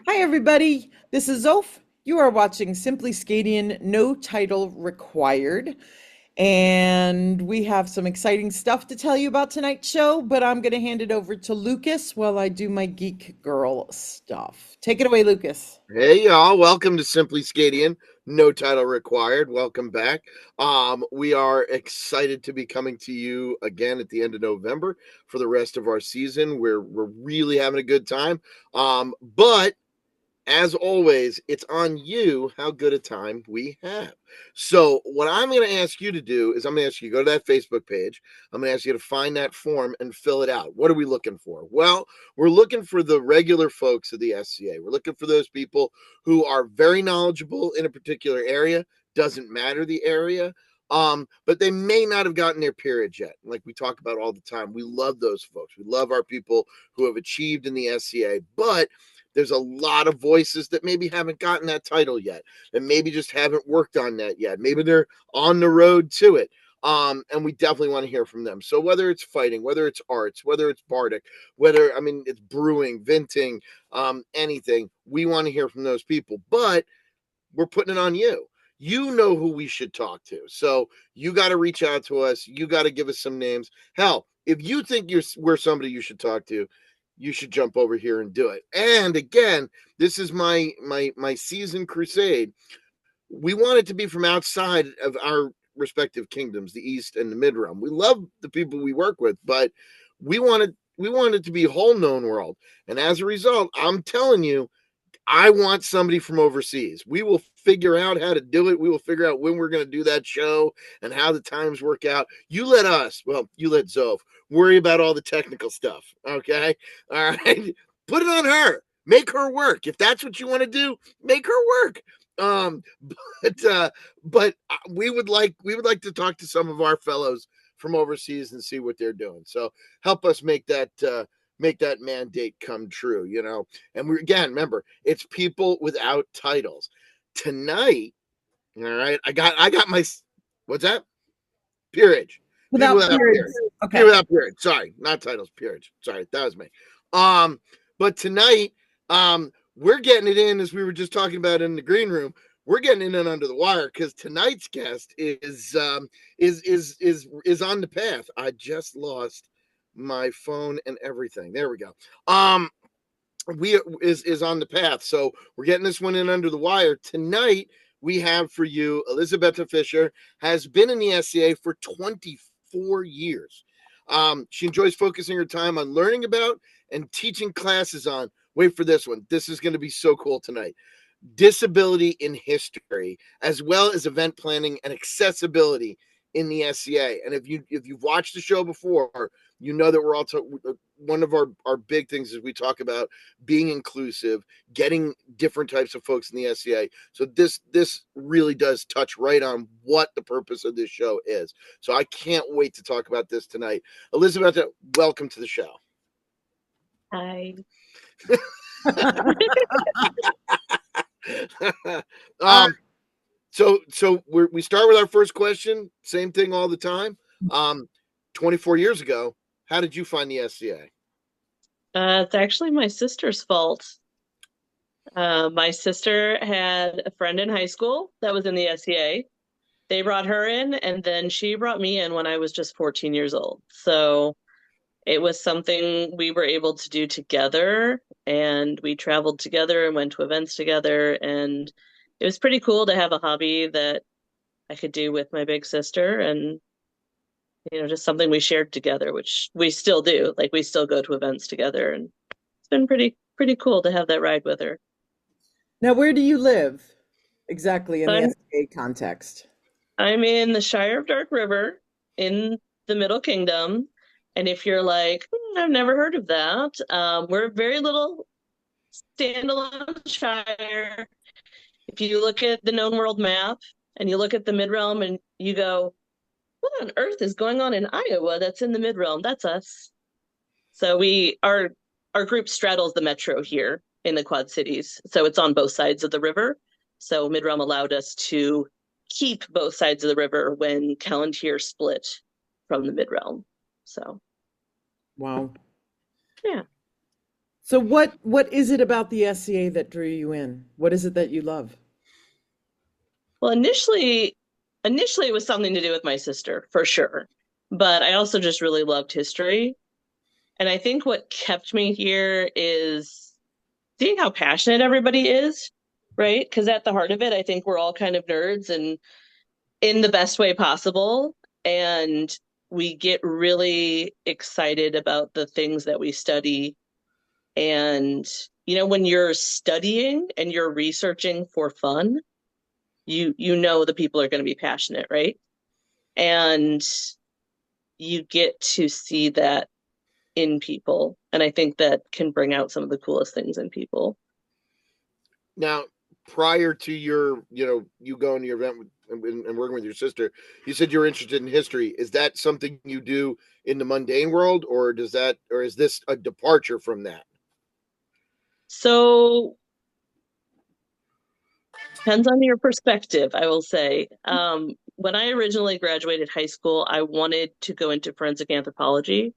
Hi, everybody. This is Zoph. You are watching Simply SCAdian, no title required. And we have some exciting stuff to tell you about tonight's show, but I'm going to hand it over to Lucas while I do my geek girl stuff. Take it away, Lucas. Hey y'all, welcome to Simply SCAdian. No title required. Welcome back. We are excited to be coming to you again at the end of November for the rest of our season. We're really having a good time. But as always, it's on you how good a time we have. So, what I'm going to ask you to do is I'm going to ask you to go to that Facebook page. I'm going to ask you to find that form and fill it out. What are we looking for? Well, we're looking for the regular folks of the SCA. We're looking for those people who are very knowledgeable in a particular area, doesn't matter the area. But they may not have gotten their peerage yet. Like we talk about all the time. We love those folks. We love our people who have achieved in the SCA, but there's a lot of voices that maybe haven't gotten that title yet, and maybe just haven't worked on that yet. Maybe they're on the road to it. And we definitely want to hear from them. So whether it's fighting, whether it's arts, whether it's Bardic, it's brewing, venting, anything, we want to hear from those people. But we're putting it on you. You know who we should talk to. So you got to reach out to us. You got to give us some names. Hell, if you think we're somebody you should talk to, you should jump over here and do it. And again, this is my season crusade. We want it to be from outside of our respective kingdoms, the East and the Mid Realm. We love the people we work with, but we want it to be whole known world. And as a result, I'm telling you, I want somebody from overseas. We will figure out how to do it. We will figure out when we're going to do that show and how the times work out. You let us, well, you let Zoph worry about all the technical stuff. Okay. All right. Put it on her. Make her work. If that's what you want to do, make her work. Um, but we would like to talk to some of our fellows from overseas and see what they're doing. So help us make that mandate come true, And we again remember it's people without titles. Tonight, all right, I got my what's that? Peerage. People Without without periods. peerage. People Okay. without peerage. Sorry, not titles, peerage. Sorry, that was me. But tonight, we're getting it in as we were just talking about in the green room. We're getting in and under the wire because tonight's guest is on the path. I just lost my phone and everything. There we go. We is on the path. So we're getting this one in under the wire. Tonight we have for you Elisabeta Fischer, has been in the SCA for 24 years. She enjoys focusing her time on learning about and teaching classes on. Wait for this one. This is going to be so cool tonight. Disability in history, as well as event planning and accessibility in the SCA. And if you've watched the show before, you know that we're all one of our big things is we talk about being inclusive, getting different types of folks in the SCA. So this really does touch right on what the purpose of this show is. So I can't wait to talk about this tonight. Elisabeth, welcome to the show. Hi. Uh, um, so we start with our first question. Same thing all the time. Um, 24 years ago, how did you find the SCA? It's actually my sister's fault. My sister had a friend in high school that was in the SEA. They brought her in, and then she brought me in when I was just 14 years old. So it was something we were able to do together, and we traveled together and went to events together. And it was pretty cool to have a hobby that I could do with my big sister, and just something we shared together, which we still do. Like we still go to events together, and it's been pretty cool to have that ride with her. Now, where do you live exactly in So the I'm SCA context? I'm in the Shire of Dark River in the Middle Kingdom. And if you're like, I've never heard of that, we're a very little standalone shire. If you look at the known world map and you look at the mid realm and you go, what on earth is going on in Iowa that's in the mid realm? That's us. So our group straddles the metro here in the Quad Cities. So it's on both sides of the river. So Midrealm allowed us to keep both sides of the river when Palantir split from the Midrealm. So Wow. yeah. So what is it about the SCA that drew you in? What is it that you love? Well, initially it was something to do with my sister, for sure. But I also just really loved history. And I think what kept me here is seeing how passionate everybody is, right? Because at the heart of it, I think we're all kind of nerds and in the best way possible. And we get really excited about the things that we study. And, when you're studying and you're researching for fun, you know the people are going to be passionate, right? And you get to see that in people. And I think that can bring out some of the coolest things in people. Now, prior to your, you going to your event and working with your sister, you said you're interested in history. Is that something you do in the mundane world, or is this a departure from that? So depends on your perspective, I will say. When I originally graduated high school, I wanted to go into forensic anthropology.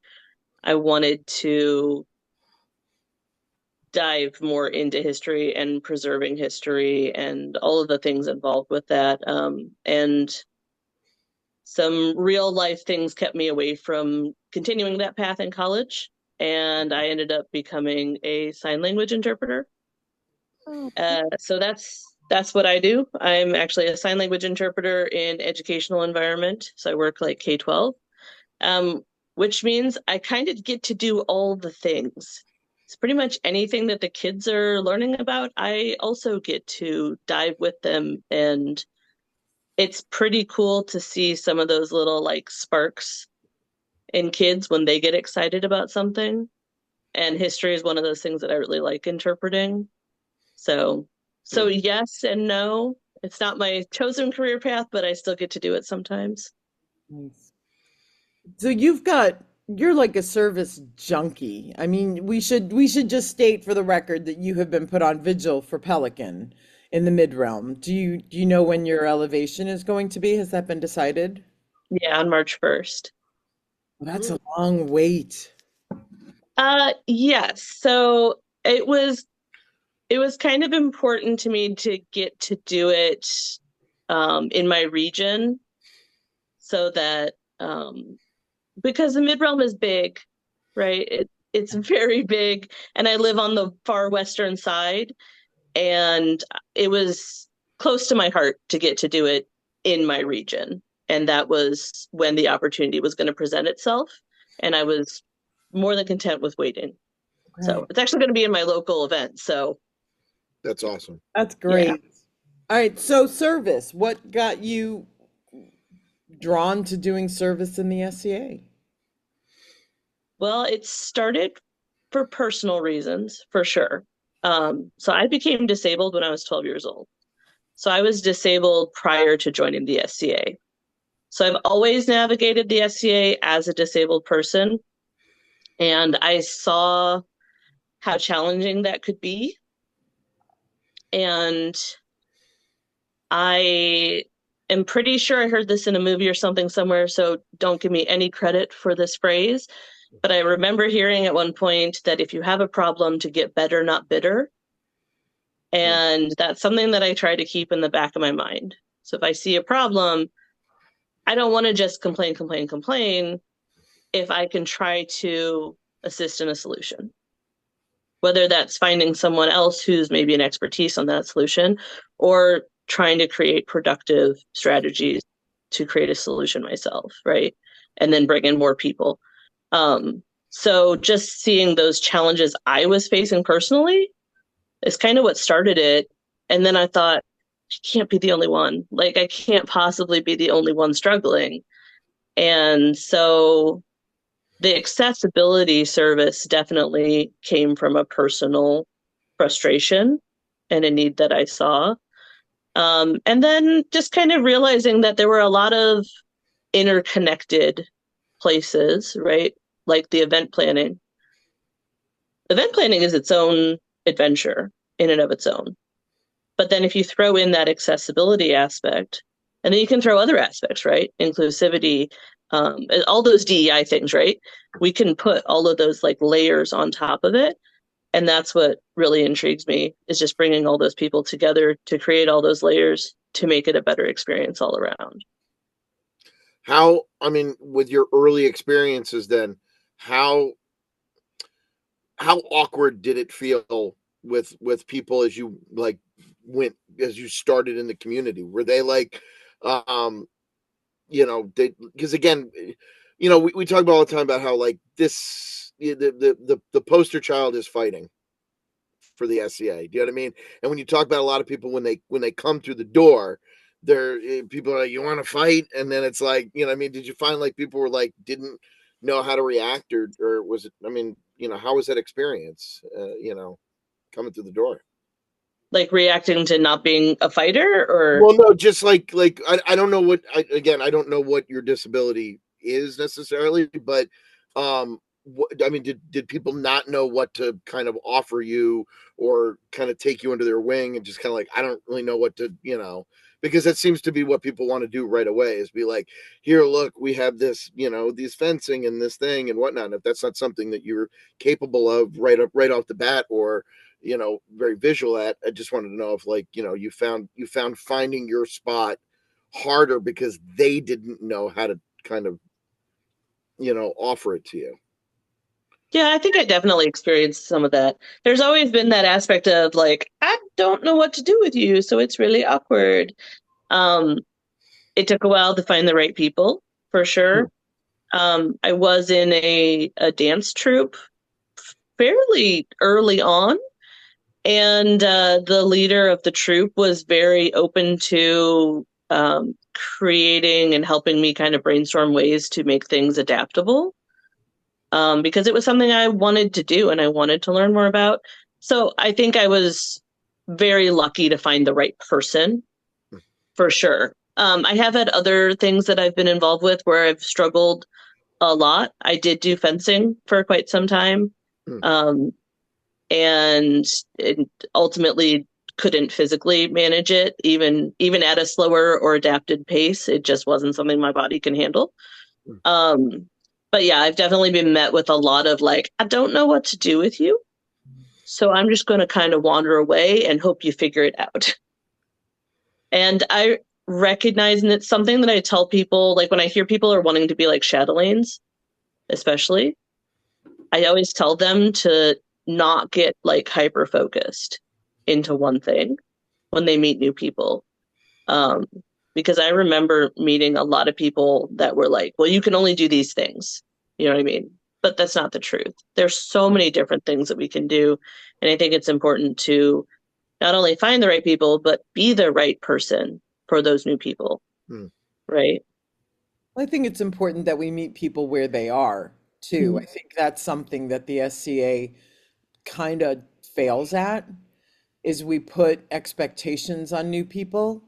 I wanted to dive more into history and preserving history and all of the things involved with that. And some real life things kept me away from continuing that path in college. And I ended up becoming a sign language interpreter. So that's what I do. I'm actually a sign language interpreter in educational environment. So I work like K-12, which means I kind of get to do all the things. It's pretty much anything that the kids are learning about. I also get to dive with them, and it's pretty cool to see some of those little like sparks in kids when they get excited about something. And history is one of those things that I really like interpreting. So yes and no. It's not my chosen career path, but I still get to do it sometimes. Nice. So you're like a service junkie. I mean, we should just state for the record that you have been put on vigil for Pelican in the mid realm. Do you know when your elevation is going to be? Has that been decided? Yeah, on March 1st. Well, that's a long wait. Yes. So it was kind of important to me to get to do it in my region so that because the mid realm is big, right? It's very big, and I live on the far western side, and it was close to my heart to get to do it in my region, and that was when the opportunity was going to present itself, and I was more than content with waiting. So Okay. it's actually going to be in my local event. So That's awesome. That's yeah. great. All right, so service. What got you drawn to doing service in the SCA? Well, it started for personal reasons, for sure. So I became disabled when I was 12 years old. So I was disabled prior to joining the SCA. So I've always navigated the SCA as a disabled person, and I saw how challenging that could be. And I am pretty sure I heard this in a movie or something somewhere, so don't give me any credit for this phrase. But I remember hearing at one point that if you have a problem, to get better, not bitter. And that's something that I try to keep in the back of my mind. So if I see a problem, I don't want to just complain, complain, complain. If I can try to assist in a solution, whether that's finding someone else who's maybe an expertise on that solution or trying to create productive strategies to create a solution myself, right? And then bring in more people. So just seeing those challenges I was facing personally is kind of what started it. And then I thought, I can't be the only one. Like, I can't possibly be the only one struggling. And so the accessibility service definitely came from a personal frustration and a need that I saw. And then just kind of realizing that there were a lot of interconnected places, right? Like the event planning. Event planning is its own adventure in and of its own. But then if you throw in that accessibility aspect, and then you can throw other aspects, right? Inclusivity, all those DEI things, right? We can put all of those like layers on top of it. And that's what really intrigues me, is just bringing all those people together to create all those layers to make it a better experience all around. How, I mean, with your early experiences then, how how awkward did it feel with people as you like went as you started in the community? Were they like um they, because again, we talk about all the time about how like this the poster child is fighting for the SCA. Do you know what I mean? And when you talk about a lot of people when they come through the door, they're people are like, you want to fight, and then it's like, you know what I mean? Did you find like people were like didn't know how to react, or was it? I mean, how was that experience? Coming through the door. Like reacting to not being a fighter, or Well, no, just like I don't know what I don't know what your disability is necessarily, but I mean, did people not know what to kind of offer you or kind of take you under their wing and just kind of like, I don't really know what to, because that seems to be what people want to do right away, is be like, here, look, we have this, these fencing and this thing and whatnot. And if that's not something that you're capable of right off the bat, or very visual at, I just wanted to know if like, you found finding your spot harder because they didn't know how to kind of, offer it to you. yeah, I think I definitely experienced some of that. There's always been that aspect of like, I don't know what to do with you, so it's really awkward. Um, it took a while to find the right people, for Hmm. sure. I was in a dance troupe fairly early on, and the leader of the troupe was very open to creating and helping me kind of brainstorm ways to make things adaptable, because it was something I wanted to do and I wanted to learn more about. So I think I was very lucky to find the right person, for sure. I have had other things that I've been involved with where I've struggled a lot. I did do fencing for quite some time, Hmm. um, and it ultimately couldn't physically manage it, even at a slower or adapted pace. It just wasn't something my body can handle. Hmm. Um, but yeah, I've definitely been met with a lot of like, I don't know what to do with you, so I'm just going to kind of wander away and hope you figure it out. And I recognize, and it's something that I tell people, like when I hear people are wanting to be like Chatelaines, especially, I always tell them to not get like hyper focused into one thing when they meet new people. Um, because I remember meeting a lot of people that were like, well, you can only do these things. You know what I mean? But that's not the truth. There's so many different things that we can do. And I think it's important to not only find the right people, but be the right person for those new people. Hmm. Right. I think it's important that we meet people where they are too. I Mhm. think that's something that the SCA kind of fails at, is we put expectations on new people,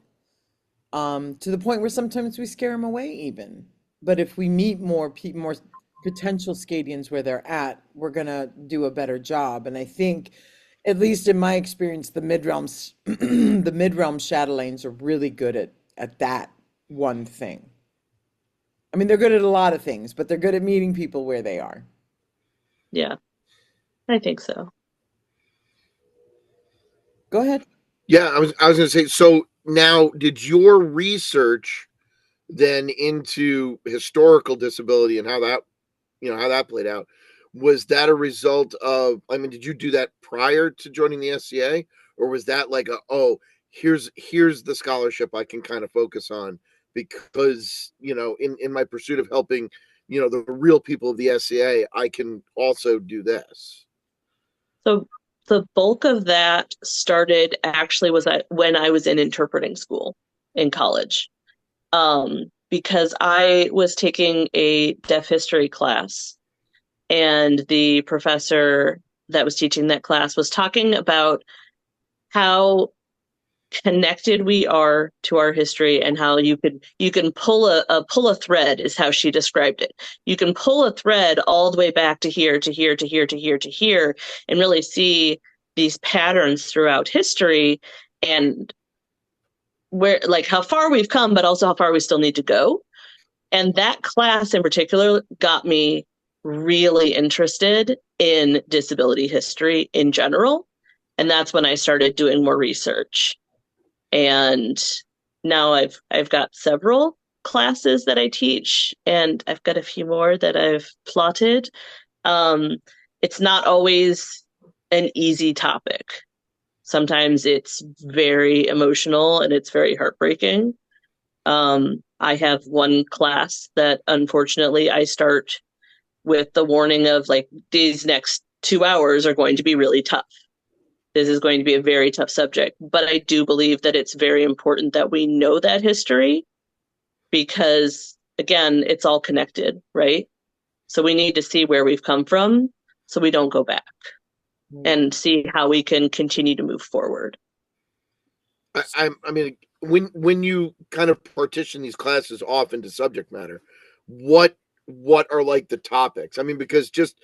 to the point where sometimes we scare them away even. But if we meet more potential Scadians where they're at, we're gonna do a better job. And I think, at least in my experience, the mid-realms, the mid-realm Chatelaines are really good at that one thing. I mean, they're good at a lot of things, but they're good at meeting people where they are. Yeah, I think so. Go ahead. Yeah, I was going to say. So now, did your research then into historical disability and how that played out, was that a result of? I mean, did you do that prior to joining the SCA, or was that like here's the scholarship I can kind of focus on, because in my pursuit of helping the real people of the SCA, I can also do this. So the bulk of that started actually was when I was in interpreting school in college. Because I was taking a deaf history class, and the professor that was teaching that class was talking about how connected we are to our history, and how you can pull a thread, is how she described it. You can pull a thread all the way back to here, to here, to here, to here, to here, and really see these patterns throughout history, and where, like, how far we've come, but also how far we still need to go. And that class in particular got me really interested in disability history in general. And that's when I started doing more research. And now I've got several classes that I teach, and I've got a few more that I've plotted. It's not always an easy topic. Sometimes it's very emotional and it's very heartbreaking. I have one class that unfortunately I start with the warning of like, these next 2 hours are going to be really tough. This is going to be a very tough subject. But I do believe that it's very important that we know that history because, again, it's all connected, right? So we need to see where we've come from so we don't go back and see how we can continue to move forward. I mean, when you kind of partition these classes off into subject matter, what are like the topics? I mean, because just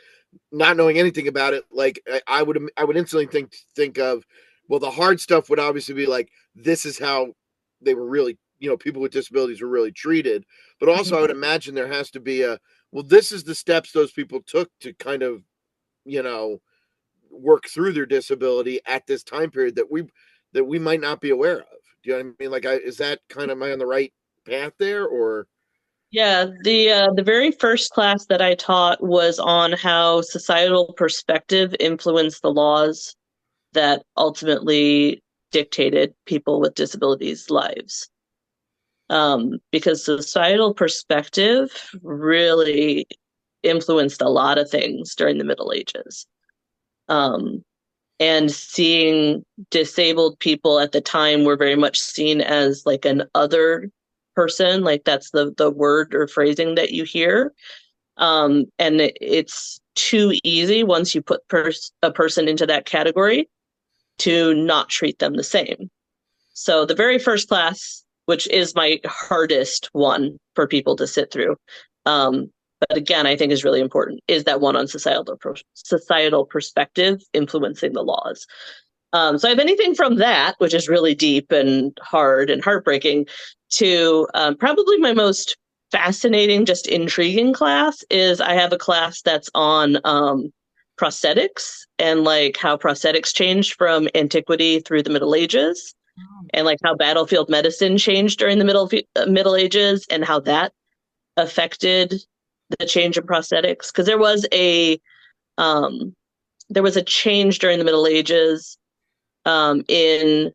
not knowing anything about it, like I would instantly think of, well, the hard stuff would obviously be like, this is how they were really, people with disabilities were really treated. But also I would imagine there has to be well, this is the steps those people took to kind of, work through their disability at this time period that we might not be aware of. Do you know what I mean? Like, is that kind of, am I on the right path there, or? Yeah, the very first class that I taught was on how societal perspective influenced the laws that ultimately dictated people with disabilities' lives. Because societal perspective really influenced a lot of things during the Middle Ages. And seeing disabled people at the time were very much seen as like an other person, like that's the word or phrasing that you hear. And it's too easy once you put a person into that category to not treat them the same. So the very first class, which is my hardest one for people to sit through, but again, I think is really important, is that one on societal perspective influencing the laws. So I have anything from that, which is really deep and hard and heartbreaking, to probably my most fascinating, just intriguing class is I have a class that's on prosthetics and like how prosthetics changed from antiquity through the Middle Ages, and like how battlefield medicine changed during the Middle Ages and how that affected the change in prosthetics. Because there was a change during the Middle Ages in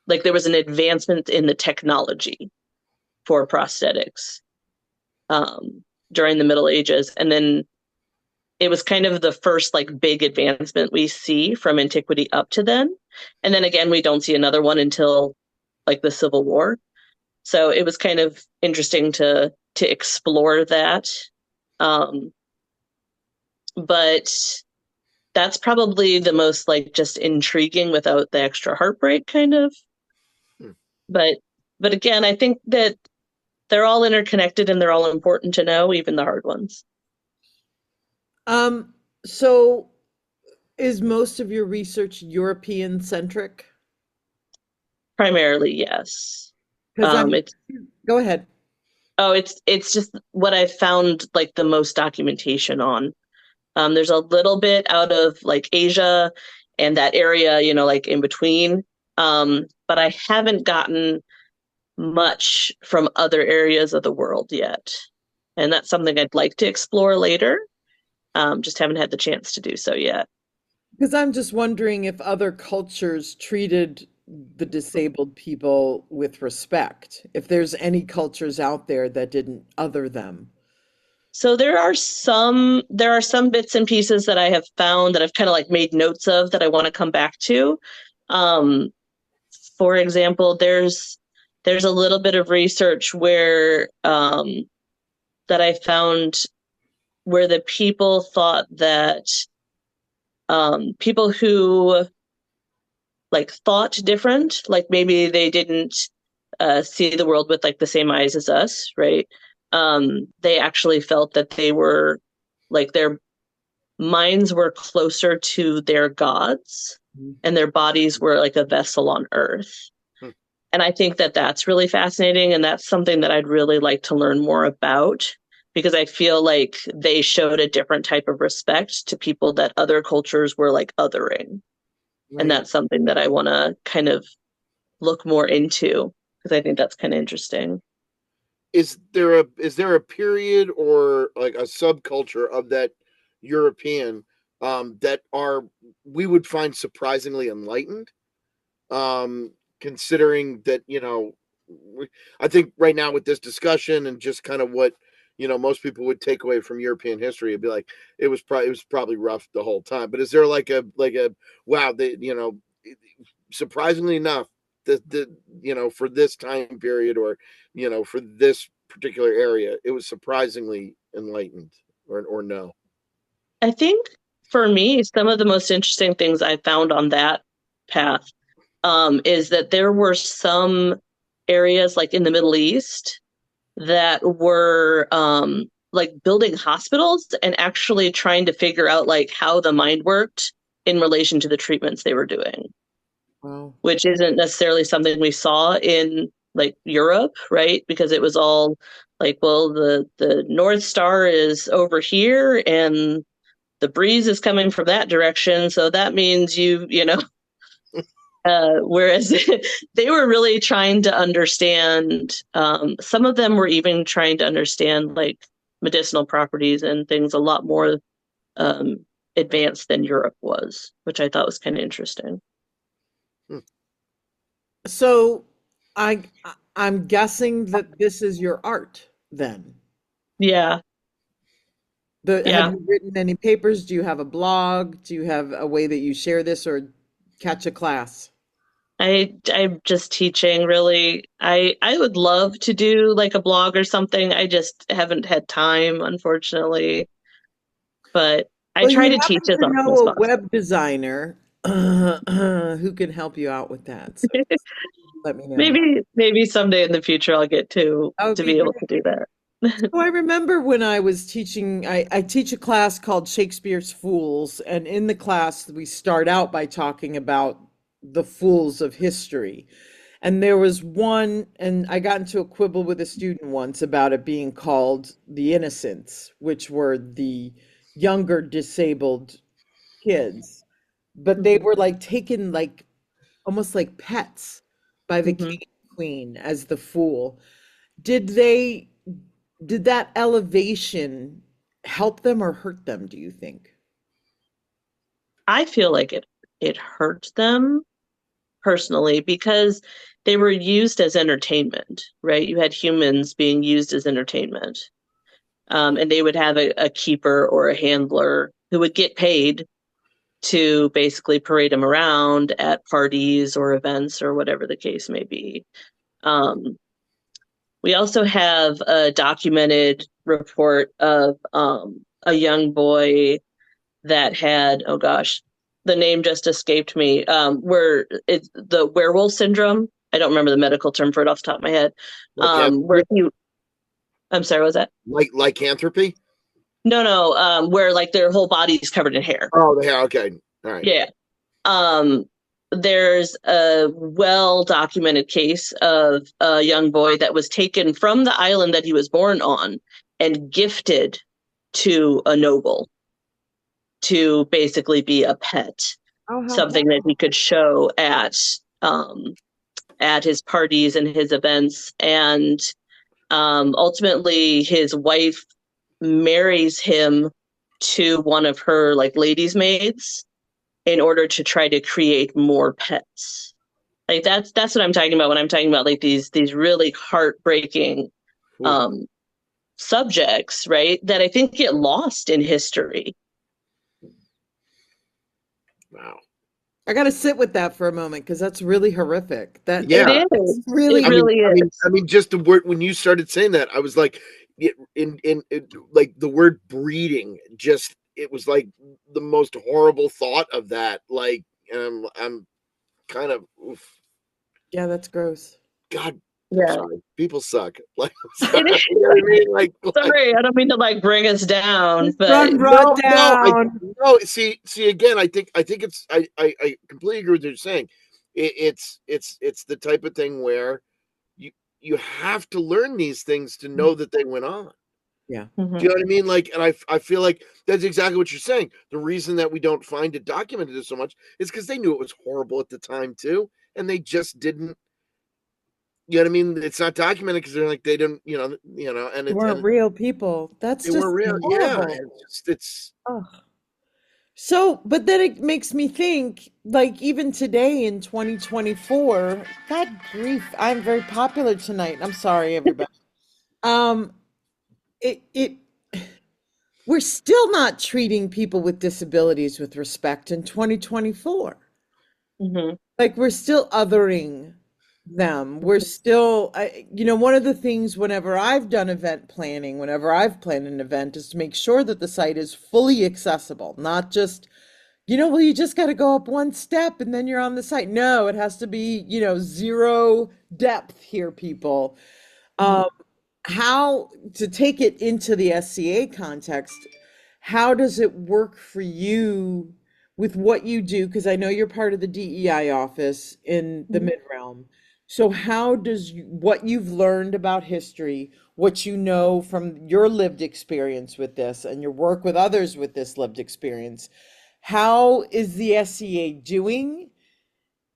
like there was an advancement in the technology for prosthetics during the Middle Ages, and then it was kind of the first like big advancement we see from antiquity up to then, and then again we don't see another one until like the Civil War. So it was kind of interesting to explore that, but that's probably the most like just intriguing without the extra heartbreak kind of. But again, I think that they're all interconnected and they're all important to know, even the hard ones. So is most of your research European centric? Primarily, yes. Because It's go ahead. it's just what I've found like the most documentation on. There's a little bit out of like Asia and that area, like in between. But I haven't gotten much from other areas of the world yet. And that's something I'd like to explore later. Just haven't had the chance to do so yet. Because I'm just wondering if other cultures treated the disabled people with respect, if there's any cultures out there that didn't other them. So there are some bits and pieces that I have found that I've kind of like made notes of that I want to come back to. For example, there's a little bit of research where that I found where the people thought that people who like thought different, like maybe they didn't see the world with like the same eyes as us, right? They actually felt that they were like their minds were closer to their gods and their bodies were like a vessel on earth. And I think that that's really fascinating, and that's something that I'd really like to learn more about, because I feel like they showed a different type of respect to people that other cultures were like othering. And Right. that's something that I want to kind of look more into because I think that's kind of interesting. Is there a period or like a subculture of that European that are we would find surprisingly enlightened? Considering that, I think right now with this discussion and just kind of what most people would take away from European history, it'd be like it was probably rough the whole time. But is there like a wow, surprisingly enough, the for this time period, or for this particular area, it was surprisingly enlightened, or no? I think for me, some of the most interesting things I found on that path is that there were some areas like in the Middle East that were like building hospitals and actually trying to figure out like how the mind worked in relation to the treatments they were doing, Wow. which isn't necessarily something we saw in like Europe, right? Because it was all like, well, the North Star is over here and the breeze is coming from that direction, so that means you know. Whereas they were really trying to understand, some of them were even trying to understand like medicinal properties and things a lot more um, advanced than Europe was, which I thought was kind of interesting. Hmm. So I I'm guessing that this is your art then. Yeah, Have yeah. you written any papers? Do you have a blog? Do you have a way that you share this or catch a class? I'm just teaching really. I would love to do like a blog or something. I just haven't had time, unfortunately. But I Well, try you to teach happen as to often know as a possible. web designer who can help you out with that. So let me know. Maybe someday in the future I'll get That would to be be able great. to do that. So I remember when I was teaching, I teach a class called Shakespeare's Fools, and in the class we start out by talking about the fools of history. And there was one, and I got into a quibble with a student once about it being called the Innocents, which were the younger disabled kids, but they Mhm, were like taken like almost like pets by the mhm. king and queen as the fool. Did they, did that elevation help them or hurt them, do you think? I feel like it hurt them personally because they were used as entertainment, right? You had humans being used as entertainment. And they would have a keeper or a handler who would get paid to basically parade them around at parties or events or whatever the case may be. Um, we also have a documented report of a young boy that had, oh gosh, the name just escaped me. Where it's the werewolf syndrome. I don't remember the medical term for it off the top of my head. Where Lycanthropy. he, I'm sorry, what was that? Lycanthropy. No, no, where like their whole body's covered in hair. Oh, the hair. Okay, all right. Yeah. Um, there's a well documented case of a young boy that was taken from the island that he was born on and gifted to a noble to basically be a pet, Oh, how something that he could show at his parties and his events. And ultimately, his wife marries him to one of her like ladies' maids in order to try to create more pets. Like that's what I'm talking about when I'm talking about like these really heartbreaking Ooh, um, subjects, right? That I think get lost in history. wow. I got to sit with that for a moment because that's really horrific. It Yeah. is. That's It really, I mean, really I mean, is. I mean, just the word when you started saying that, I was like, like the word breeding. Just it was like the most horrible thought of that. Like, I'm kind of, oof, yeah, that's gross. God, I'm Yeah. sorry. People suck. Like, I'm It sorry. is. You know what I mean? Like, Sorry, I don't mean to like bring us down, but Run, brought no, no, down. no. See again. I think it's. I completely agree with what you're saying. It's the type of thing where you you have to learn these things to know that they went on. Yeah. Do you know what I mean? Like, and I feel like that's exactly what you're saying. The reason that we don't find it documented so much is because they knew it was horrible at the time too, and they just didn't. You know what I mean? It's not documented because they're like they didn't, and They weren't real people. That's they weren't just real. Yeah, horrible. it's Oh. So, but then it makes me think, like, even today in 2024, God grief, I'm very popular tonight. I'm sorry, everybody. Um, it we're still not treating people with disabilities with respect in 2024. Mm-hmm. Like, we're still othering them. We're still, one of the things whenever I've done event planning, whenever I've planned an event, is to make sure that the site is fully accessible, not just, well, you just got to go up one step and then you're on the site. No, it has to be, zero depth here, people. Um, how to take it into the SCA context, how does it work for you with what you do? Because I know you're part of the DEI office in the Mm-hmm. mid realm. So how does what you've learned about history, what you know from your lived experience with this and your work with others with this lived experience, how is the SCA doing?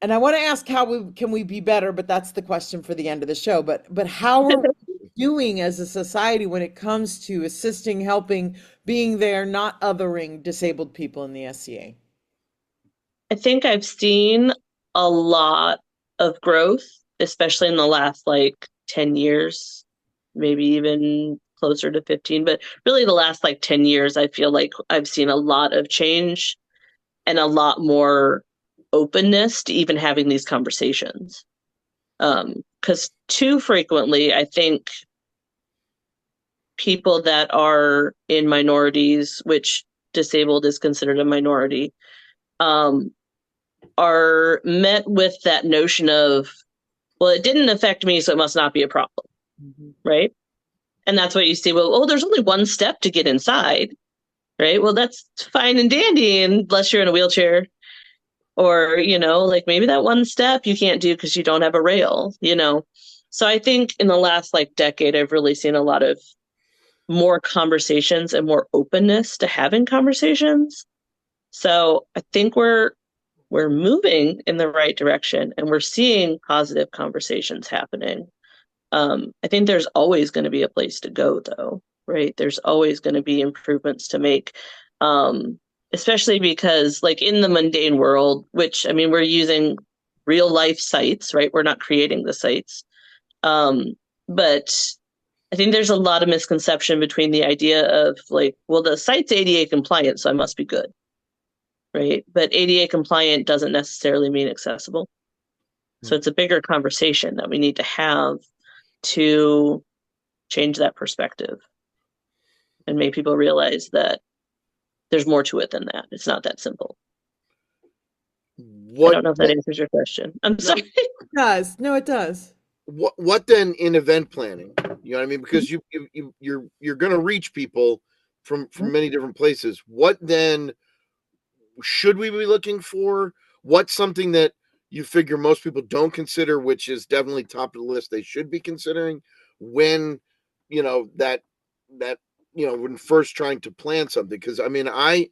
And I want to ask how can we be better, but that's the question for the end of the show. But how are we doing as a society when it comes to assisting, helping, being there, not othering disabled people in the SCA? I think I've seen a lot of growth, especially in the last like 10 years, maybe even closer to 15, but really the last like 10 years, I feel like I've seen a lot of change and a lot more openness to even having these conversations. Because too frequently, I think people that are in minorities, which disabled is considered a minority, um, are met with that notion of, well, it didn't affect me, so it must not be a problem, Mhm. right? And that's what you see. Well, oh, there's only one step to get inside, right? Well, that's fine and dandy unless you're in a wheelchair. Or, like maybe that one step you can't do because you don't have a rail. So I think in the last like decade, I've really seen a lot of more conversations and more openness to having conversations. So I think we're moving in the right direction and we're seeing positive conversations happening. I think there's always going to be a place to go, though, right? There's always going to be improvements to make, um, especially because, like, in the mundane world, which I mean, we're using real life sites, right? We're not creating the sites. But I think there's a lot of misconception between the idea of, like, well, the site's ADA compliant, so I must be good, right? But ADA compliant doesn't necessarily mean accessible. So it's a bigger conversation that we need to have to change that perspective and make people realize that there's more to it than that. It's not that simple. I what don't know if that answers your question. I'm no, sorry. It does. No, it does. what then in event planning? You know what I mean? Because you're going to reach people from many different places. What then should we be looking for? What's something that you figure most people don't consider, which is definitely top of the list they should be considering when that when first trying to plan something? Because I mean, I'm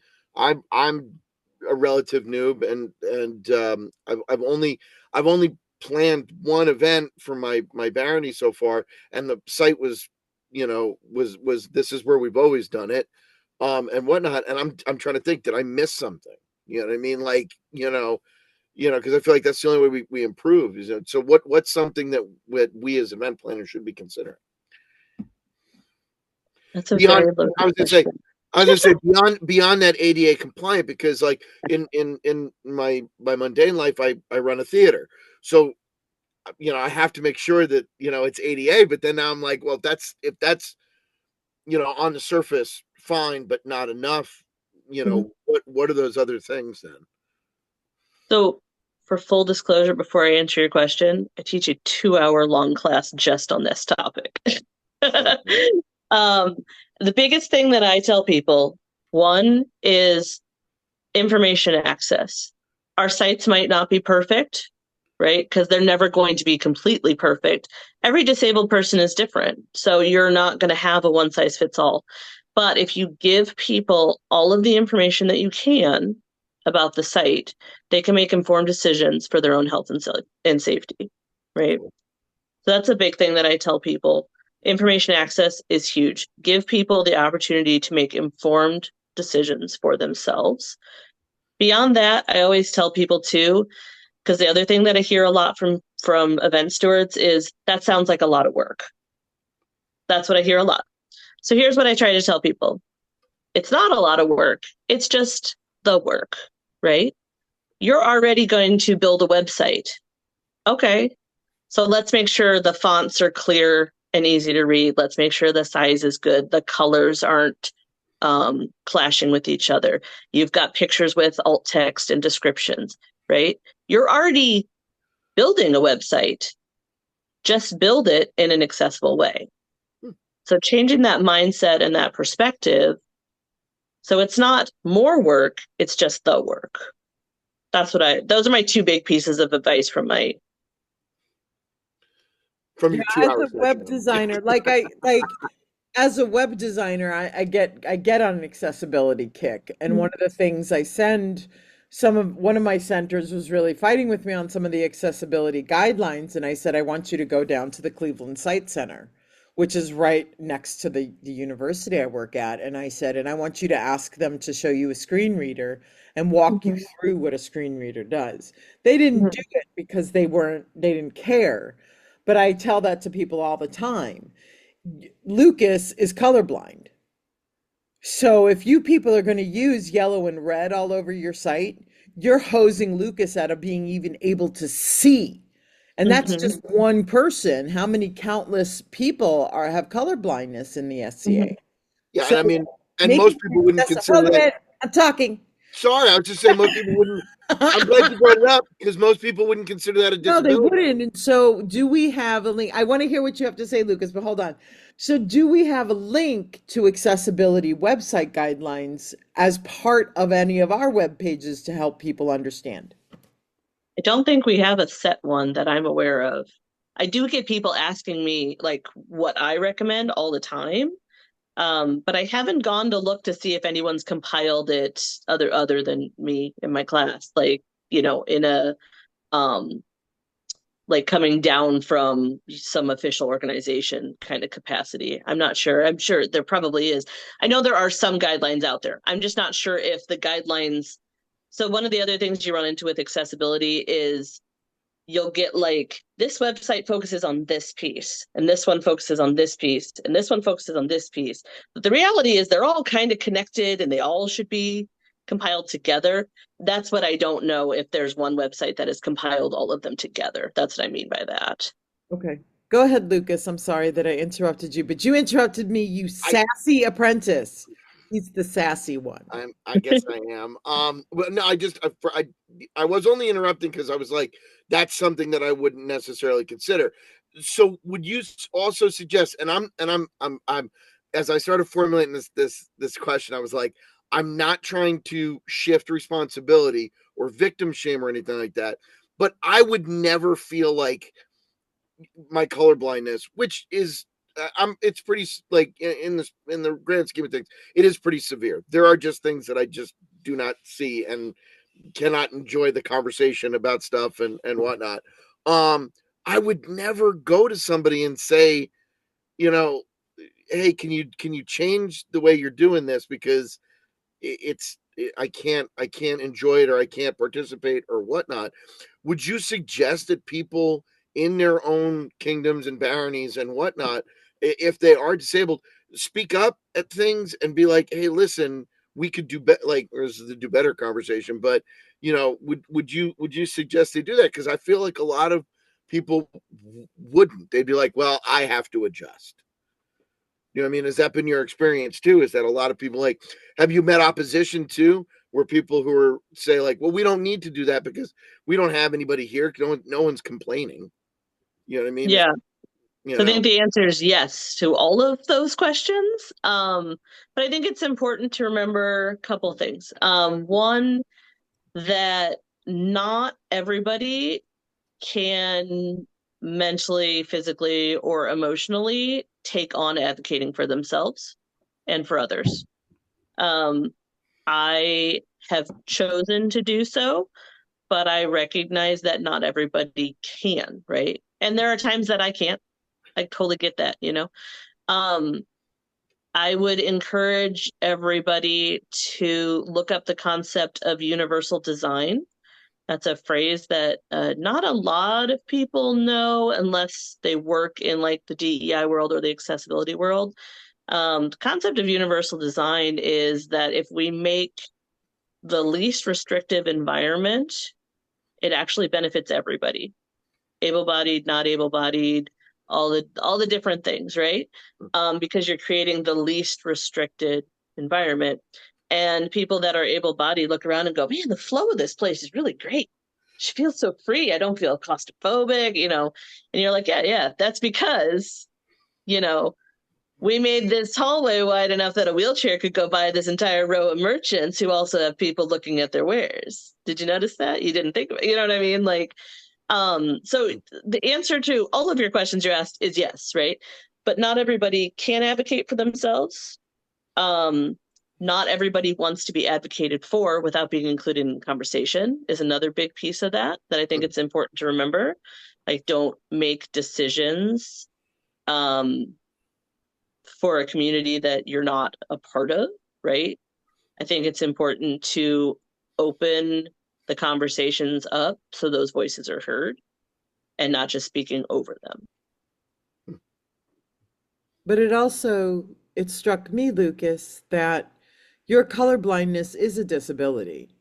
a relative noob, and I've only planned one event for my barony so far, and the site was this is where we've always done it, and whatnot. And I'm trying to think, did I miss something? You know what I mean? Like, because I feel like that's the only way we improve. Is it? So what's something that we as event planners should be considering That's a beyond? very loaded I was gonna say, question. beyond that ADA compliant, because like in my mundane life, I run a theater, so I have to make sure that it's ADA. But then now I'm like, well, if that's on the surface fine, but not enough. Mhm. What are those other things then? So, for full disclosure, before I answer your question, I teach a 2-hour long class just on this topic. Okay. um, the biggest thing that I tell people, one is information access. Our sites might not be perfect, right? Because they're never going to be completely perfect. Every disabled person is different. So you're not going to have a one size fits all. But if you give people all of the information that you can about the site, they can make informed decisions for their own health and safety, right? So that's a big thing that I tell people. Information access is huge. Give people the opportunity to make informed decisions for themselves. Beyond that, I always tell people too, because the other thing that I hear a lot from event stewards is that sounds like a lot of work. That's what I hear a lot. So here's what I try to tell people. It's not a lot of work. It's just the work, right? You're already going to build a website. Okay. So let's make sure the fonts are clear and easy to read. Let's make sure the size is good. The colors aren't clashing with each other. You've got pictures with alt text and descriptions, right? You're already building a website. Just build it in an accessible way. So changing that mindset and that perspective. So it's not more work, it's just the work. Those are my two big pieces of advice from your As 2 hour a web session. designer, as a web designer, I get on an accessibility kick. And one of the things I send one of my centers was really fighting with me on some of the accessibility guidelines. And I said, I want you to go down to the Cleveland Site Center, which is right next to the university I work at. And I said, and I want you to ask them to show you a screen reader and walk you through what a screen reader does. They didn't do it because they didn't care. But I tell that to people all the time. Lucas is colorblind. So if you people are going to use yellow and red all over your site, you're hosing Lucas out of being even able to see. And that's just one person. How many countless people have color blindness in the SCA? Yeah, So and I mean, and making most people wouldn't consider hold a that. minute, I'm talking. Sorry, I was just saying most people wouldn't. I'm glad you brought it up because most people wouldn't consider that a No, they disability. wouldn't. And so, do we have a link? I want to hear what you have to say, Lucas, but hold on. So, do we have a link to accessibility website guidelines as part of any of our web pages to help people understand? I don't think we have a set one that I'm aware of. I do get people asking me like what I recommend all the time. But I haven't gone to look to see if anyone's compiled it other than me in my class, like, in a um like coming down from some official organization kind of capacity. I'm not sure. I'm sure there probably is. I know there are some guidelines out there. I'm just not sure if the guidelines. So one of the other things you run into with accessibility is you'll get like this website focuses on this piece and this one focuses on this piece and this one focuses on this piece. But the reality is they're all kind of connected and they all should be compiled together. That's what I don't know, if there's one website that has compiled all of them together. That's what I mean by that. Okay. Go ahead, Lucas. I'm sorry that I interrupted you, but you interrupted me, you I, sassy apprentice. He's the sassy one. I guess I am. But no, I was only interrupting because I was like, that's something that I wouldn't necessarily consider. So, would you also suggest? And I'm as I started formulating this question, I was like, I'm not trying to shift responsibility or victim shame or anything like that, but I would never feel like my color blindness, which is it's pretty like in the grand scheme of things, it is pretty severe. There are just things that I just do not see and cannot enjoy the conversation about stuff and whatnot. Um, I would never go to somebody and say, you know, hey, can you change the way you're doing this because I can't enjoy it or I can't participate or whatnot. Would you suggest that people in their own kingdoms and baronies and whatnot, if they are disabled, speak up at things and be like, hey, listen, we could do better, like, or this is the do better conversation, but would you suggest they do that? Because I feel like a lot of people wouldn't. They'd be like, well, I have to adjust. You know what I mean? Has that been your experience too? Is that a lot of people like, have you met opposition too? Where people who are say like, well, we don't need to do that because we don't have anybody here. No one's complaining. You know what I mean? Yeah. You So I know, think the answer is yes to all of those questions. But I think it's important to remember a couple things. One, that not everybody can mentally, physically, or emotionally take on advocating for themselves and for others. I have chosen to do so, but I recognize that not everybody can, right? And there are times that I can't. I totally get that, you know. Um, I would encourage everybody to look up the concept of universal design. That's a phrase that not a lot of people know unless they work in like the DEI world or the accessibility world. The concept of universal design is that if we make the least restrictive environment, it actually benefits everybody, able-bodied, not able-bodied, all the different things, right? Because you're creating the least restricted environment. And people that are able-bodied look around and go, man, the flow of this place is really great. She feels so free. I don't feel claustrophobic, you know. And you're like, yeah, that's because, you know, we made this hallway wide enough that a wheelchair could go by this entire row of merchants who also have people looking at their wares. Did you notice that? You didn't think of it. You know what I mean? Like, so the answer to all of your questions you asked is yes, right? But not everybody can advocate for themselves. Not everybody wants to be advocated for without being included in conversation is another big piece of that I think it's important to remember. Like, don't make decisions for a community that you're not a part of, right? I think it's important to open the conversations up so those voices are heard and not just speaking over them. But it struck me, Lucas, that your colorblindness is a disability.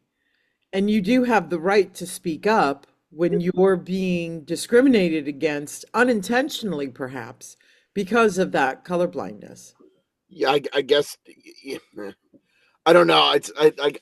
And you do have the right to speak up when you're being discriminated against, unintentionally perhaps, because of that colorblindness. Yeah, I guess. Yeah, I don't know.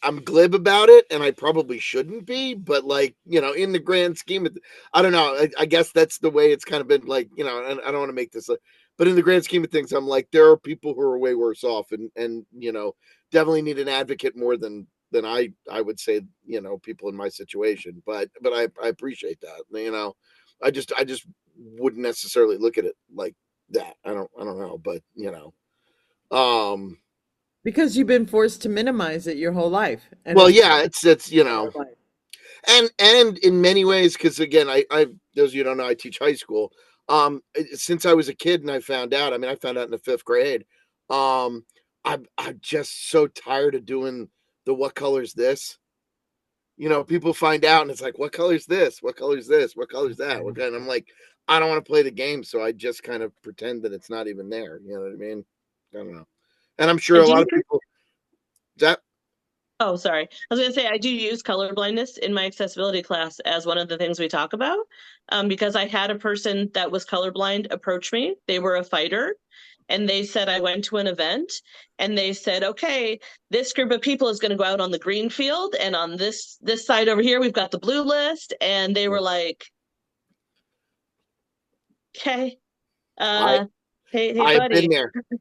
I'm glib about it, and I probably shouldn't be. But like, you know, in the grand scheme of, I don't know. I guess that's the way it's kind of been. Like, you know, and I don't want to make this, but in the grand scheme of things, I'm like, there are people who are way worse off, and you know, definitely need an advocate more than I would say, you know, people in my situation. But I appreciate that. You know, I just wouldn't necessarily look at it like that. I don't know, but you know, Because you've been forced to minimize it your whole life. And well, it's yeah, it's you our know, life. and in many ways, because again, I those of you who don't know, I teach high school. Since I was a kid and I found out, I mean, I found out in the fifth grade. Um, I'm just so tired of doing the what color's this. You know, people find out and it's like, what color's this? What color's this? What color's that? What kind? I'm like, I don't want to play the game, so I just kind of pretend that it's not even there. You know what I mean? I don't know. And I'm sure I a lot do. of people that Oh, sorry. I was going to say I do use color blindness in my accessibility class as one of the things we talk about, because I had a person that was colorblind approach me. They were a fighter, and they said I went to an event, and they said, "Okay, this group of people is going to go out on the green field, and on this side over here, we've got the blue list." And they were like, "Okay, I hey, I've been buddy," there. you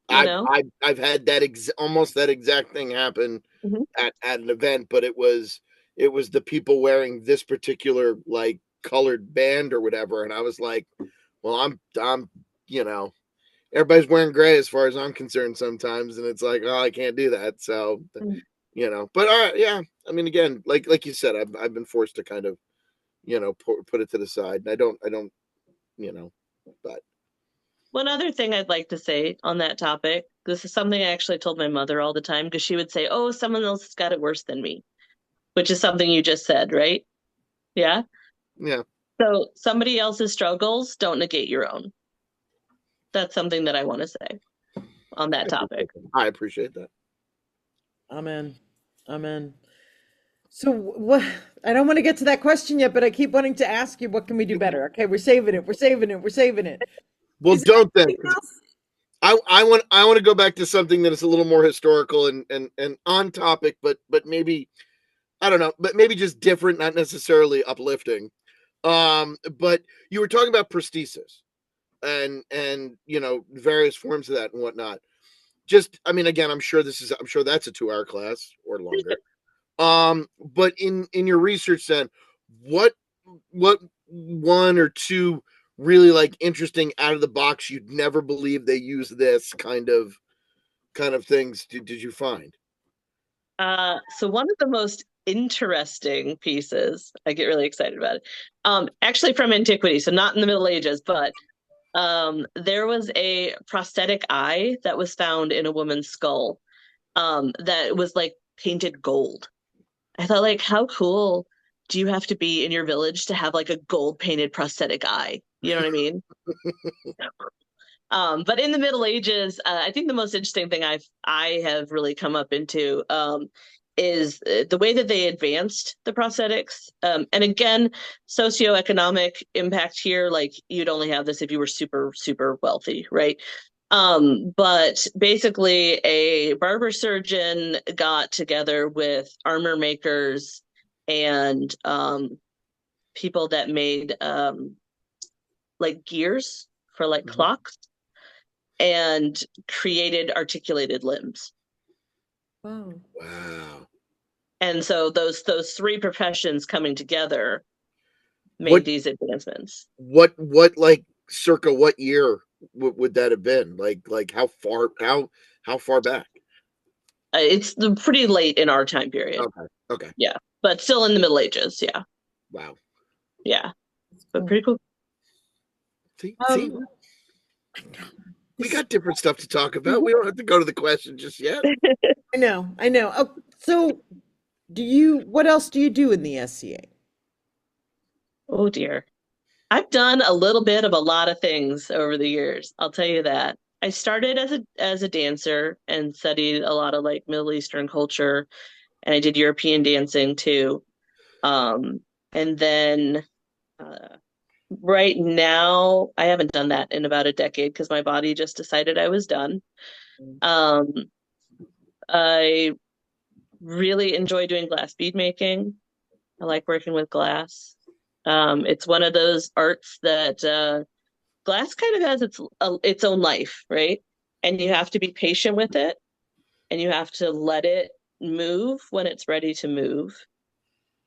I've know. I've I've had that almost that exact thing happen Mhm. at an event, but it was the people wearing this particular like colored band or whatever, and I was like, well, I'm you know, everybody's wearing gray as far as I'm concerned sometimes, and it's like, oh, I can't do that. So you know, but all right, yeah. I mean, again, like you said, I've been forced to kind of, you know, put it to the side, and I don't, you know, but One other thing I'd like to say on that topic, this is something I actually told my mother all the time because she would say, "Oh, someone else has got it worse than me," which is something you just said, right? Yeah. yeah, So somebody else's struggles don't negate your own. That's something that I want to say on that topic. I appreciate that. Amen. Amen. So what, I don't want to get to that question yet, but I keep wanting to ask you, what can we do better? Okay, we're saving it. We're saving it. We're saving it. Well, Is there don't then. anything else? I want to go back to something that is a little more historical and on topic, but maybe I don't know, but maybe just different, not necessarily uplifting. But you were talking about prosthesis and you know, various forms of that and whatnot. Just, I mean, again, I'm sure that's a 2-hour class or longer. But in your research, then what what one or two really like interesting out of the box, you'd never believe they use this kind of things did you find? So one of the most interesting pieces, I get really excited about it, actually from antiquity, so not in the Middle Ages, but there was a prosthetic eye that was found in a woman's skull, that was like painted gold. I thought, like, how cool do you have to be in your village to have like a gold painted prosthetic eye? You know what I mean? But in the Middle Ages, I think the most interesting thing I have really come up into, is the way that they advanced the prosthetics. And again, socioeconomic impact here, like you'd only have this if you were super, super wealthy, right? But basically, a barber surgeon got together with armor makers and people that made like gears for like Mhm. clocks, and created articulated limbs. Wow. Wow. And so those three professions coming together made What these advancements. what like circa what year would that have been? Like how far back? It's pretty late in our time period. Okay. Okay. Yeah. But still in the Middle Ages. Yeah. Wow. Yeah. That's But cool. pretty cool. See, we This, got different stuff to talk about. We don't have to go to the question just yet. I know, I know. Oh, so what else do you do in the SCA? Oh dear. I've done a little bit of a lot of things over the years. I'll tell you that. I started as a dancer and studied a lot of like Middle Eastern culture, and I did European dancing too. And then right now, I haven't done that in about a decade because my body just decided I was done. Um, I really enjoy doing glass bead making. I like working with glass. It's one of those arts that glass kind of has its own life, right? And you have to be patient with it, and you have to let it move when it's ready to move.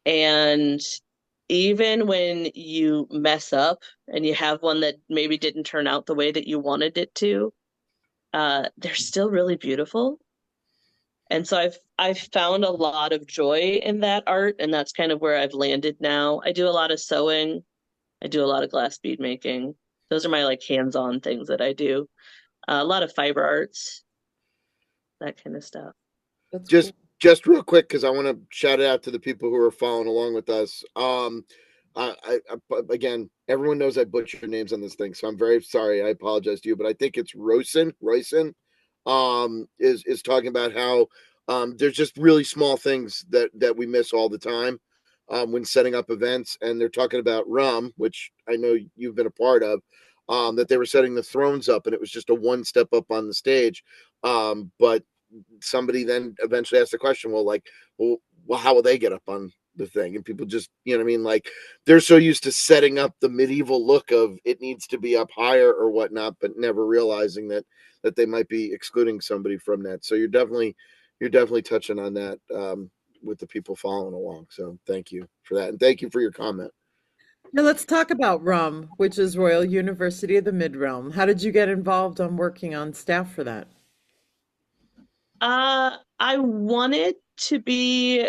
And even when you mess up and you have one that maybe didn't turn out the way that you wanted it to, they're still really beautiful. And so I've found a lot of joy in that art, and that's kind of where I've landed now. I do a lot of sewing. I do a lot of glass bead making. Those are my like hands-on things that I do. A lot of fiber arts, that kind of stuff. That's just cool. just real quick because I want to shout it out to the people who are following along with us. Again, everyone knows I butcher names on this thing, so I'm very sorry. I apologize to you, but I think it's Royson. Is talking about how there's just really small things that we miss all the time when setting up events, and they're talking about rum, which I know you've been a part of. That they were setting the thrones up, and it was just a one step up on the stage. But somebody then eventually asked the question, well, how will they get up on the thing? And people just, you know what I mean? Like they're so used to setting up the medieval look of it needs to be up higher or whatnot, but never realizing that they might be excluding somebody from that. So you're definitely touching on that with the people following along. So thank you for that. And thank you for your comment. Now let's talk about RUM, which is Royal University of the Mid-Realm. How did you get involved on working on staff for that? I wanted to be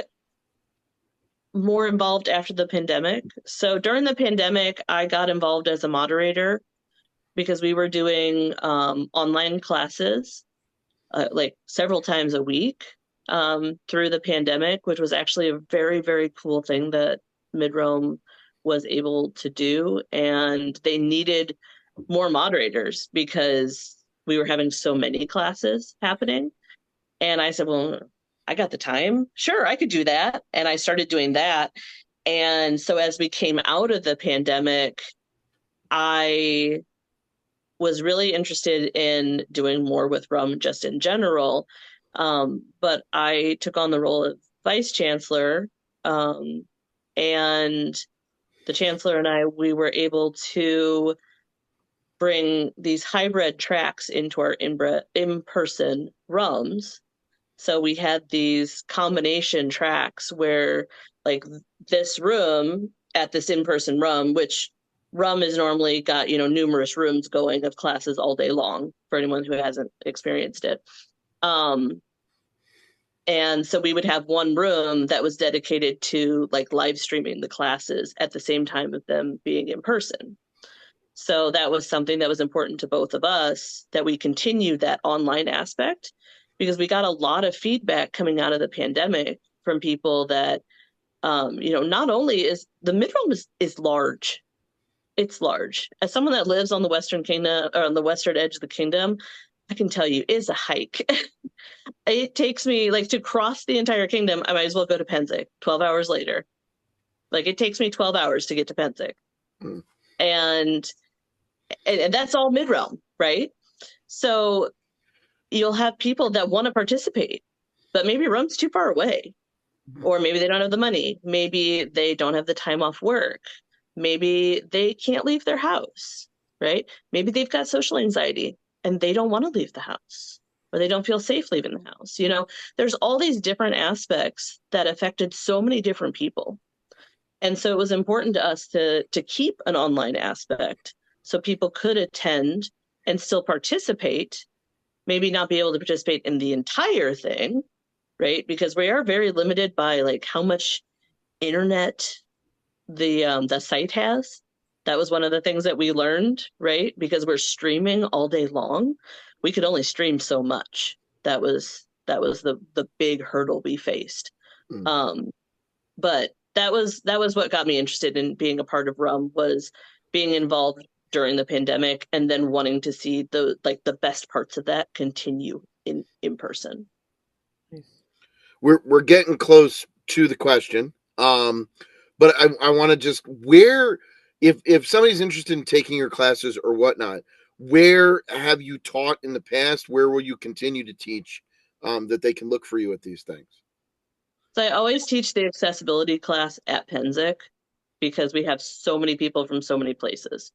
more involved after the pandemic. So during the pandemic, I got involved as a moderator because we were doing online classes like several times a week through the pandemic, which was actually a very, very cool thing that Mid-Rome was able to do. And they needed more moderators because we were having so many classes happening. And I said, well, I got the time. Sure, I could do that. And I started doing that. And so as we came out of the pandemic, I was really interested in doing more with rum just in general. But I took on the role of vice chancellor. And the chancellor and I, we were able to bring these hybrid tracks into our in-person rums. So we had these combination tracks where, like, this room at this in-person RUM, which RUM is normally got, numerous rooms going of classes all day long for anyone who hasn't experienced it. And so we would have one room that was dedicated to like live streaming the classes at the same time of them being in person. So that was something that was important to both of us, that we continue that online aspect, because we got a lot of feedback coming out of the pandemic from people that, not only is the Midroom is large. It's large. As someone that lives on the Western Kingdom, or on the western edge of the kingdom, I can tell you it's a hike. It takes me, like, to cross the entire kingdom, I might as well go to Pennsic 12 hours later. Like, it takes me 12 hours to get to Pennsic. Mm. And that's all mid-realm, right? So you'll have people that want to participate, but maybe Rome's too far away, or maybe they don't have the money. Maybe they don't have the time off work. Maybe they can't leave their house, right? Maybe they've got social anxiety and they don't want to leave the house, or they don't feel safe leaving the house. There's all these different aspects that affected so many different people. And so it was important to us to keep an online aspect so people could attend and still participate, maybe not be able to participate in the entire thing, right? Because we are very limited by like how much internet the site has. That was one of the things that we learned, right? Because we're streaming all day long, we could only stream so much. That was the big hurdle we faced. But that was what got me interested in being a part of RUM, was being involved during the pandemic and then wanting to see the best parts of that continue in person. We're getting close to the question. But I want to just, where, if somebody's interested in taking your classes or whatnot, where have you taught in the past? Where will you continue to teach, that they can look for you at these things? So I always teach the accessibility class at Pennsic because we have so many people from so many places.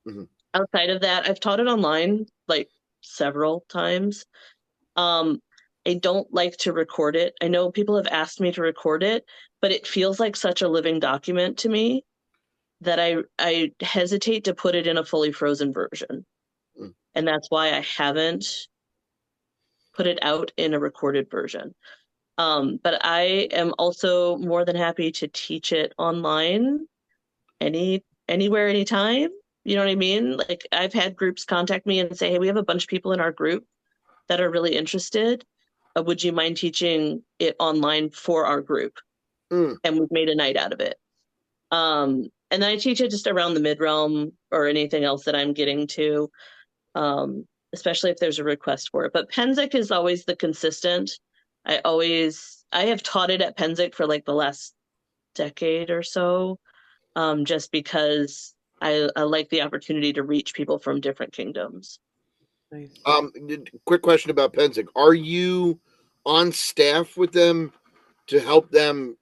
Mm-hmm. Outside of that, I've taught it online like several times. I don't like to record it. I know people have asked me to record it, but it feels like such a living document to me that I hesitate to put it in a fully frozen version. Mm. And that's why I haven't put it out in a recorded version. But I am also more than happy to teach it online anywhere, anytime. You know what I mean? Like, I've had groups contact me and say, hey, we have a bunch of people in our group that are really interested. Would you mind teaching it online for our group? Mm. And we've made a night out of it. And then I teach it just around the mid-realm or anything else that I'm getting to, especially if there's a request for it. But Pennsic is always the consistent. I have taught it at Pennsic for like the last decade or so, just because I like the opportunity to reach people from different kingdoms. Nice. Quick question about Pennsic. Are you on staff with them to help them,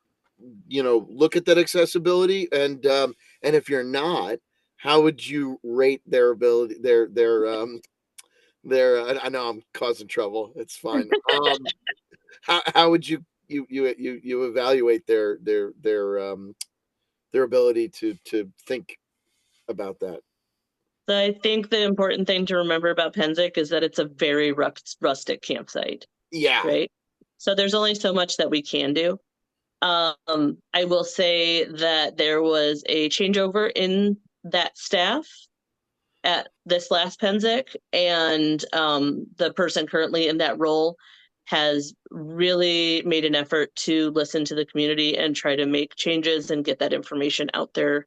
look at that accessibility? And if you're not, how would you rate their ability, I know I'm causing trouble. It's fine. How would you evaluate their ability to think about that? So I think the important thing to remember about Pennsic is that it's a very rustic campsite, Yeah. right? So there's only so much that we can do. I will say that there was a changeover in that staff at this last Pennsic, and the person currently in that role has really made an effort to listen to the community and try to make changes and get that information out there,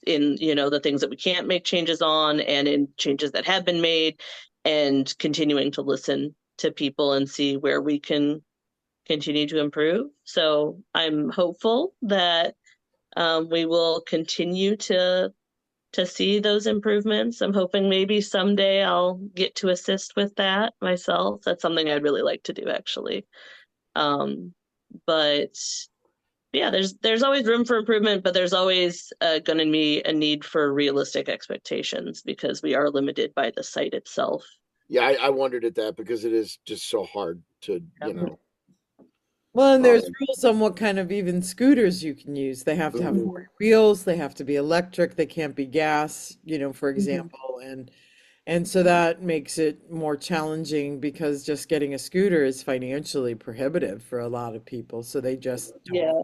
in the things that we can't make changes on and in changes that have been made, and continuing to listen to people and see where we can continue to improve. So I'm hopeful that we will continue to see those improvements. I'm hoping maybe someday I'll get to assist with that myself. That's something I'd really like to do, actually. But yeah, there's always room for improvement, but there's always going to be a need for realistic expectations because we are limited by the site itself. Yeah, I wondered at that because it is just so hard to. Well, and there's Um, rules on what kind of even scooters you can use. They have to have mhm. 40 wheels, they have to be electric, they can't be gas, for Mhm. example. And so that makes it more challenging because just getting a scooter is financially prohibitive for a lot of people. So they just don't. Yeah.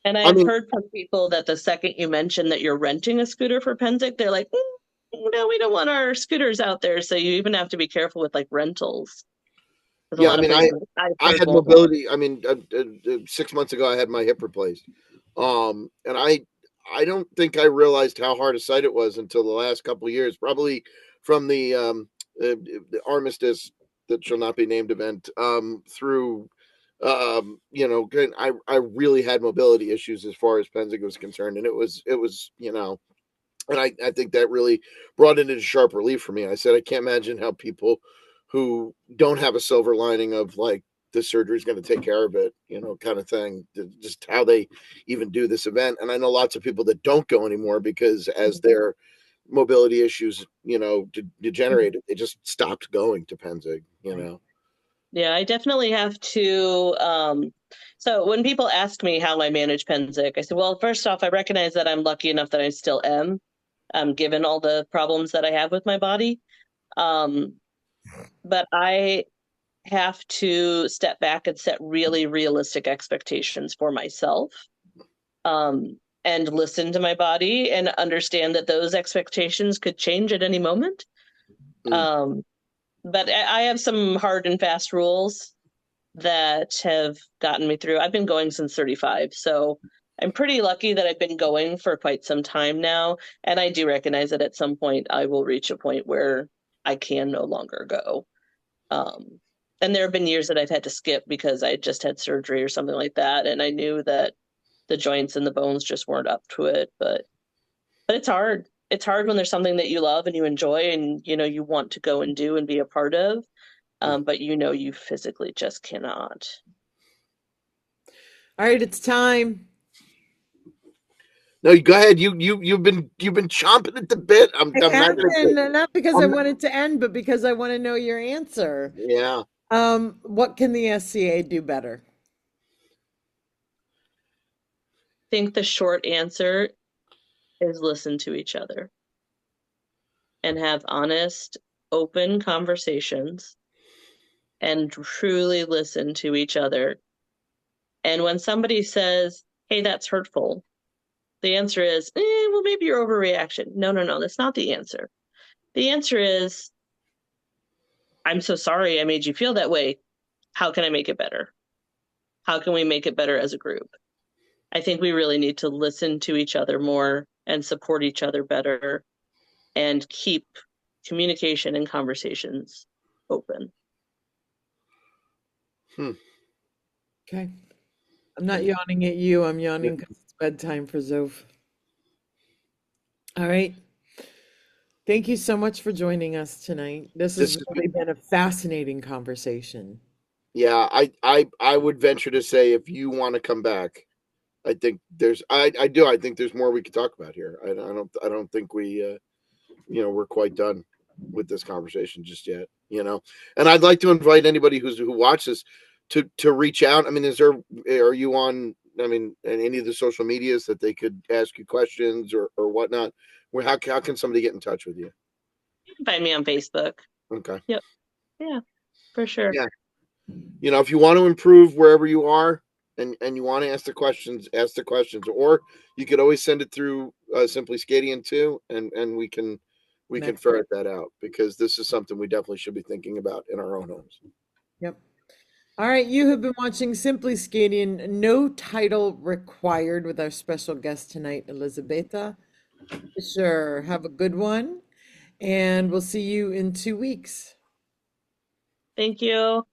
And I I've mean, heard from people that the second you mention that you're renting a scooter for Penzic, they're like, no, we don't want our scooters out there. So you even have to be careful with like rentals. Because a yeah, I lot of mean, places I've I heard had won't. mobility. I mean, 6 months ago, I had my hip replaced. And I don't think I realized how hard a sight it was until the last couple of years, probably from the armistice that shall not be named event, through, I really had mobility issues as far as Penzig was concerned, and it was. And I think that really brought it into sharp relief for me. I said, I can't imagine how people who don't have a silver lining of like the surgery is going to take care of it, kind of thing, just how they even do this event. And I know lots of people that don't go anymore because as their mobility issues, degenerated, they just stopped going to Penzig. Yeah, I definitely have to. So when people ask me how I manage Penzic, I say, well, first off, I recognize that I'm lucky enough that I still am, given all the problems that I have with my body. Um, but I have to step back and set really realistic expectations for myself, and listen to my body and understand that those expectations could change at any moment. Mm, Um, but I have some hard and fast rules that have gotten me through. I've been going since 35, so I'm pretty lucky that I've been going for quite some time now. And I do recognize that at some point I will reach a point where I can no longer go. Um, and there have been years that I've had to skip because I just had surgery or something like that, and I knew that the joints and the bones just weren't up to it. But it's hard. It's hard when there's something that you love and you enjoy and you want to go and do and be a part of, mm. but you physically just cannot. All right, it's time. No, you go ahead. You've been chomping at the bit. I'm I I'm not have gonna been, say. not because I I'm not, wanted to end, but because I want to know your answer. yeah. What can the SCA do better? Think the short answer is listen to each other and have honest, open conversations and truly listen to each other. And when somebody says, hey, that's hurtful, the answer is, well, maybe your overreaction. No, no, no, that's not the answer. The answer is, I'm so sorry I made you feel that way. How can I make it better? How can we make it better as a group? I think we really need to listen to each other more and support each other better and keep communication and conversations open. Hmm. Okay. I'm not yawning at you. I'm yawning because it's bedtime for Zoph. All right. Thank you so much for joining us tonight. This has This is really been a fascinating conversation. Yeah, I would venture to say if you want to come back, I think there's more we could talk about here. I don't think we're quite done with this conversation just yet. And I'd like to invite anybody who watches to reach out. I mean, are you on, I mean, any of the social medias that they could ask you questions or whatnot? Where how can somebody get in touch with you? You can find me on Facebook. Okay. Yep. Yeah, for sure. Yeah. If you want to improve wherever you are and you want to ask the questions, or you could always send it through Simply Scadian too, and we can Next. ferret that out because this is something we definitely should be thinking about in our own homes. Yep. All right. You have been watching Simply Scadian, no title required, with our special guest tonight, Elisabeta Fischer. Have a good one, and we'll see you in 2 weeks. Thank you.